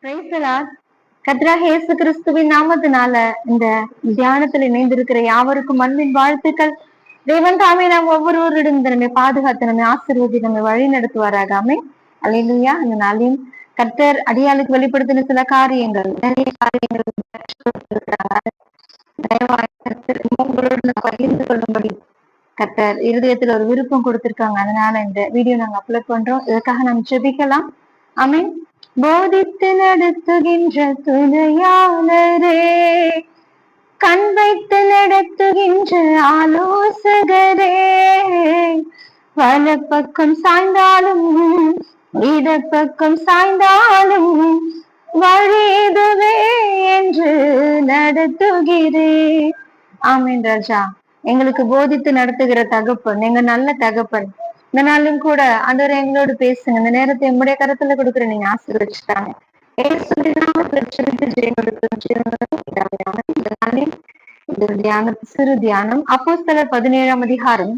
Praise the Lord. கர்த்தராகிய இயேசு கிறிஸ்துவின் நாமத்தினால இந்த தியானத்தில் இணைந்திருக்கிற யாவருக்கும் அன்பின் வாழ்த்துக்கள். தேவன் தாமே நாம் ஒவ்வொருவரிடம் நம்மை பாதுகாத்து நம்மை ஆசீர்வதி நம்மை வழி நடத்துவாராக. ஆமென். அல்லேலூயா. இந்த நாளையும் கர்த்தர் அடியாளுக்கு வெளிப்படுத்தின சில காரியங்கள், நிறைய காரியங்கள் உங்களோடு பகிர்ந்து கொள்ளும்படி கர்த்தர் இருதயத்துல ஒரு விருப்பம் கொடுத்திருக்காங்க. அதனால இந்த வீடியோ நாங்க அப்லோட் பண்றோம். இதற்காக நாம் ஜெபிக்கலாம். ஆமென். போதித்து நடத்துகின்ற துணையாளரே, கண் வைத்து நடத்துகின்ற ஆலோசகரே, வலப்பக்கம் சாய்ந்தாலும் இடப்பக்கம் சாய்ந்தாலும் வழிதுவே என்று நடத்துகிறேன். ஆமீன் ராஜா. எங்களுக்கு போதித்து நடத்துகிற தகப்பன், எங்க நல்ல தகப்பன், இந்த நாளும் கூட ஆண்டவரே எங்களோடு பேசுங்க. இந்த நேரத்தை எம்முடைய கருத்துல கொடுக்குற நீங்க ஆசீர்வதிச்சுட்டாங்க. சிறு தியானம் அப்போஸ்தலர் 17ஆம் அதிகாரம்.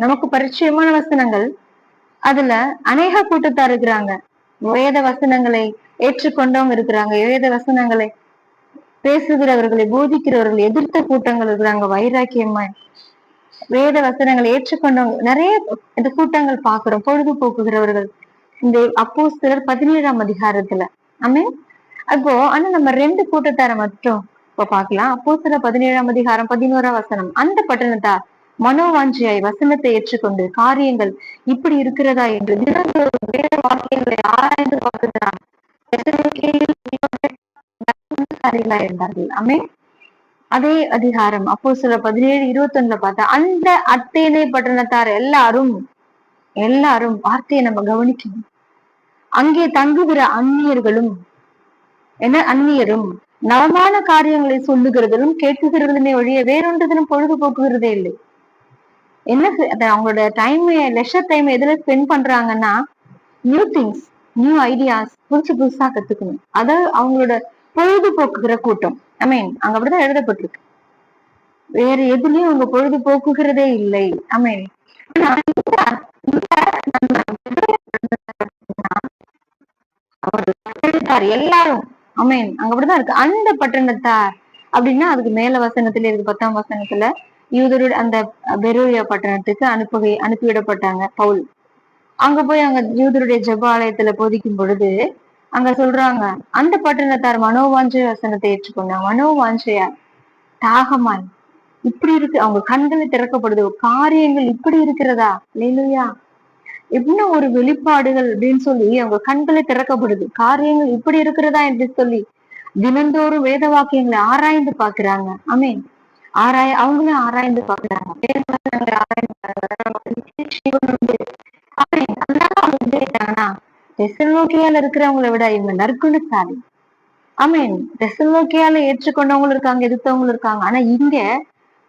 நமக்கு பரிச்சயமான வசனங்கள். அதுல அநேக கூட்டத்தார் இருக்கிறாங்க. வேத வசனங்களை ஏற்றுக்கொண்டவங்க இருக்கிறாங்க. வேத வசனங்களை பேசுகிறவர்களை போதிக்கிறவர்களை எதிர்த்த கூட்டங்கள் இருக்கிறாங்க. வைராக்கியமா வேத வசனங்களை ஏற்றுக்கொண்டவங்க நிறைய இந்த கூட்டங்கள் பாக்குறோம். பொழுதுபோக்குகிறவர்கள் இந்த அப்போஸ்தலர் 17ஆம் அதிகாரத்துல. ஆமென். அப்போ ஆனா நம்ம ரெண்டு கூட்டத்தார மட்டும் இப்ப பாக்கலாம். அப்போஸ்தலர் 17ஆம் அதிகாரம் 11ஆம் வசனம். அந்த பட்டணத்தார் மனோவாஞ்சியாய் வசனத்தை ஏற்றுக்கொண்டு காரியங்கள் இப்படி இருக்கிறதா என்று தினந்தோறும் வேத வாக்கியங்களை ஆராய்ந்து பார்க்கிறார் இருந்தார்கள். ஆமென். அதே அதிகாரம் அப்போஸ்தலர் 17:21 பார்த்தா அந்த அத்தேனே பட்டணத்தார் எல்லாரும் வார்த்தையை நம்ம கவனிக்கணும். அங்கே தங்குகிற அந்நியரும் நவமான காரியங்களை சொல்லுகிறதிலும் கேட்குகிறதுமே ஒழிய வேறொன்றதிலும் பொழுதுபோக்குகிறதே இல்லை. என்ன அவங்களோட டைம், லெஷர் டைம் எதுல ஸ்பெண்ட் பண்றாங்கன்னா நியூ திங்ஸ், நியூ ஐடியாஸ், புதுசா கத்துக்கணும். அத அவங்களோட பொழுதுபோக்குகிற கூட்டம். ஐ மீன் அங்க அப்படிதான் எழுதப்பட்டிருக்கு. வேற எதுலயும் அவங்க பொழுதுபோக்குகிறதே இல்லை. ஐ மீன் எல்லாரும் அமேன் அங்க அப்படிதான் இருக்கு. அந்த பட்டணத்தார் அப்படின்னா அதுக்கு மேல வசனத்துல இருக்கு. 10ஆம் வசனத்துல யூதருடைய அந்த பெரோயா பட்டணத்துக்கு அனுப்பிவிடப்பட்டாங்க பவுல். அங்க போய் அங்க யூதருடைய ஜெப ஆலயத்துல போதிக்கும் பொழுது அங்க சொல்றாங்க அந்த பட்டணத்தார் மனோவாஞ்சை வசனத்தை ஏற்றுக்கொண்டாங்க. மனோவாஞ்சையா தாகமாய் இப்படி இருக்கு. அவங்க கண்களை திறக்கப்படுது. காரியங்கள் இப்படி இருக்கிறதா இல்லையா, என்ன ஒரு வெளிப்பாடுகள் அப்படின்னு சொல்லி அவங்க கண்களை திறக்கப்படுது. காரியங்கள் இப்படி இருக்கிறதா என்று சொல்லி தினந்தோறும் வேத வாக்கியங்களை ஆராய்ந்து பாக்குறாங்க. ஆமீன். அவங்களும் ஆராய்ந்து பாக்குறாங்க. தெசலோனிக்கேல இருக்கிறவங்களை விட இவங்க நற்குணசாலி. ஆமீன். தெசலோனிக்கேல ஏற்றுக்கொண்டவங்களும் இருக்காங்க, எதிர்த்தவங்களும் இருக்காங்க. ஆனா இங்க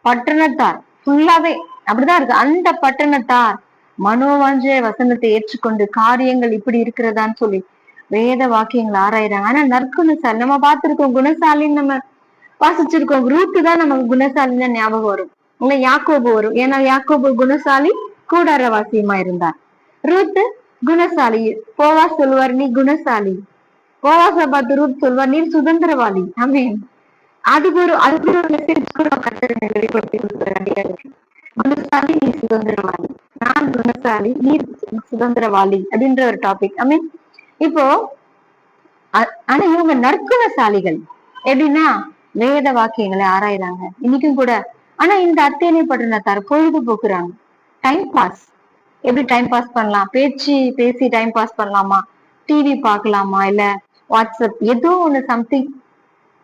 பட்டணத்தார் ஃபுல்லாவே அப்படிதான் இருக்கு. அந்த பட்டணத்தார் மனோவாஞ்ச வசனத்தை ஏற்றுக்கொண்டு காரியங்கள் இப்படி இருக்கிறதான்னு சொல்லி வேத வாக்கியங்களை ஆராயிறாங்க. ஆனா நற்குணசாலி நம்ம பார்த்திருக்கோம். குணசாலின்னு நம்ம வாசிச்சிருக்கோம். ரூத்து தான் நமக்கு குணசாலின்னு ஞாபகம் வரும். இல்ல யாக்கோபு வரும். ஏன்னா யாக்கோபு குணசாலி, கூடாரவாசியமா இருந்தார். ரூத்து குணசாலி. போவா சொல்வார் நீ குணசாலி. போவாச பார்த்து ரூத் சொல்வார் நீ சுதந்திரவாளி. ஆமீன். அதுக்கு ஒரு மெசேஜ் கூட வெளிப்படுத்தி கொடுக்குறாங்க. குணசாலி நீ சுதந்திரவாளி, நான் குணசாலி நீ சுதந்திரவாளி அப்படின்ற ஒரு டாபிக். ஐ மீன் இப்போ ஆனா இவங்க நற்குணசாலிகள். எப்படின்னா வேத வாக்கியங்களை ஆராயிறாங்க இன்னைக்கும் கூட. ஆனா இந்த அத்தேனே பட்டணத்தார் பொழுதுபோக்குறாங்க. Time pass. எப்படி டைம் பாஸ் பண்ணலாம்? பேசி டைம் பாஸ் பண்ணலாமா? டிவி பார்க்கலாமா? இல்ல வாட்ஸ்அப் ஏதோ ஒண்ணு சம்திங்.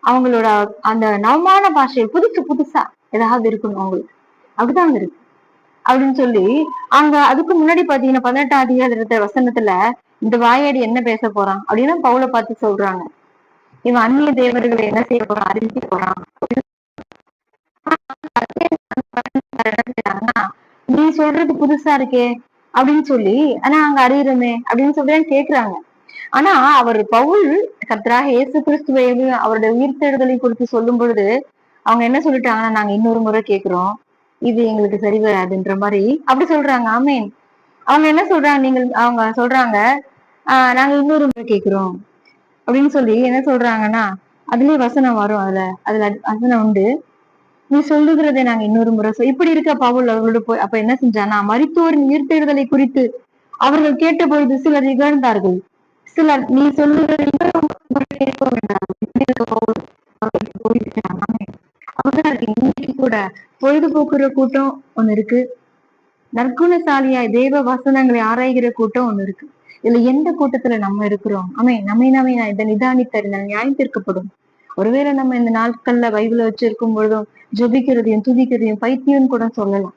அவங்களோட அந்த நவமான பாஷை புதுசா ஏதாவது இருக்கணும் அவங்களுக்கு. அப்படிதான் இருக்கு அப்படின்னு சொல்லி அங்க அதுக்கு முன்னாடி பாத்தீங்கன்னா 18ஆம் அதிகாரத்துல வசனத்துல இந்த வாயாடி என்ன பேச போறான் அப்படின்னு பவுலை பார்த்து சொல்றாங்க. இவன் அந்நிய தேவர்களை என்ன செய்ய போறான்? அறிவிக்க போறான். நீ சொல்றது புதுசா இருக்கே அப்படின்னு சொல்லி, ஆனா அங்க அறியுறமே அப்படின்னு சொல்லி கேக்குறாங்க. ஆனா அவர் பவுல் கர்த்தராகிய இயேசு கிறிஸ்துவையும் அவருடைய உயிர்த்தெழுதலை குறித்து சொல்லும் பொழுது அவங்க என்ன சொல்லிட்டாங்கன்னா நாங்க இன்னொரு முறை கேக்குறோம், இது எங்களுக்கு சரி வராதுன்ற மாதிரி அப்படி சொல்றாங்க. ஆமீன். அவங்க என்ன சொல்றாங்க, அவங்க சொல்றாங்க நாங்க இன்னொரு முறை கேக்குறோம் அப்படின்னு சொல்லி என்ன சொல்றாங்கன்னா, அதுலயே வசனம் வரும். அதுல வசனம் உண்டு. நீ சொல்லுகிறதை நாங்க இன்னொரு முறை இப்படி இருக்க பவுல் அவர்களோட போய் அப்ப என்ன செஞ்சானா, மரித்தோரின் உயிர்த்தெழுதலை குறித்து அவர்கள் கேட்ட பொழுது சிலர் இகழ்ந்தார்கள். சிலர் நீ சொல்லுகிறதை கேட்க வேண்டாம். இன்னைக்கு கூட பொழுதுபோக்குற கூட்டம் ஒண்ணு இருக்கு, நற்குணசாலியாய் தேவ வசனங்களை ஆராய்கிற கூட்டம் ஒண்ணு இருக்கு. இதுல எந்த கூட்டத்துல நம்ம இருக்கிறோம்? நம்மை இதை நிதானித்தறிந்தால் நியாயம் தீர்க்கப்படும். ஒருவேளை நம்ம இந்த நாட்கள்ல பைபிள வச்சிருக்கும் பொழுதும் ஜெபிக்கிறதையும் துதிக்கிறதையும் பைத்தியம் கூட சொல்லலாம்.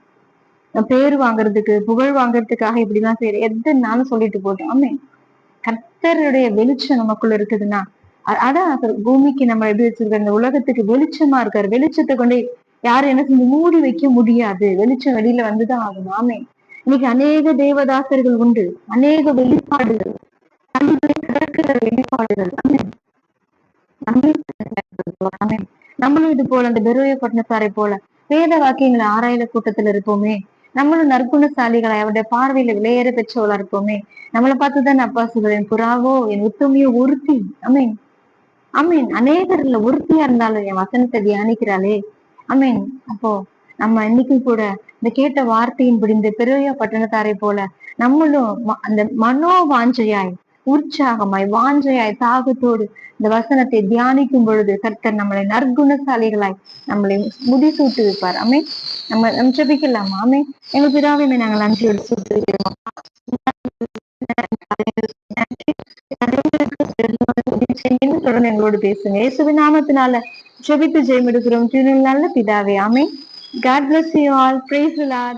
பேர் வாங்குறதுக்கு புகழ் வாங்குறதுக்காக இப்படிதான் செய்யறேன் எதுனாலும் சொல்லிட்டு போட்டோம். கர்த்தருடைய வெளிச்சம் நமக்குள்ள இருக்குதுன்னா அதான் பூமிக்கு நம்ம எப்படி வச்சிருக்க இந்த உலகத்துக்கு வெளிச்சமா இருக்காரு. வெளிச்சத்தை கொண்டு யாரும் என்ன செஞ்சு மூடி வைக்க முடியாது. வெளிச்சம் வெளியில வந்துதான் ஆகணும். இன்னைக்கு அநேக தேவதாசர்கள் உண்டு, அநேக வெளிப்பாடுகள், வெளிப்பாடுகள். நம்மளும் இது போல அந்த பெரோய பட்டணத்தாரை போல வேத வாக்கியங்களை ஆராயில கூட்டத்துல இருப்போமே. நம்மளும் நற்குணசாலிகளை அவருடைய பார்வையில விளையேற பெற்றவளா இருப்போமே. நம்மளை பார்த்துதான் அப்பா சொல்றேன், புறாவோ என் உத்தமையோ ஒருத்தி. அநேகர்ல ஒருத்தியா இருந்தாலும் என் வசனத்தை தியானிக்கிறாளே. அப்போ நம்ம இன்னைக்கு கூட இந்த கேட்ட வார்த்தையின்படி இந்த பெரிய பட்டணத்தாரை போல நம்மளும் அந்த மனோ வாஞ்சையாய், உற்சாகமாய், வாஞ்சையாய், தாகத்தோடு இந்த வசனத்தை தியானிக்கும் பொழுது கர்த்தர் நம்மளை நற்குணசாலிகளாய் நம்மளை முடிசூட்டு வைப்பார். நம்ம ஜெபிக்கலாமா? எங்க பிதாவையுமே நாங்கள் நன்றியோடு சூட்டுகிறோம். தொடர்ந்து எங்களோடு பேசுங்க. இயேசுவின் நாமத்தினால ஜெபித்து ஜெயம் எடுக்கிறோம். நல்ல பிதாவே. ஆமென். God bless you all. Praise the Lord.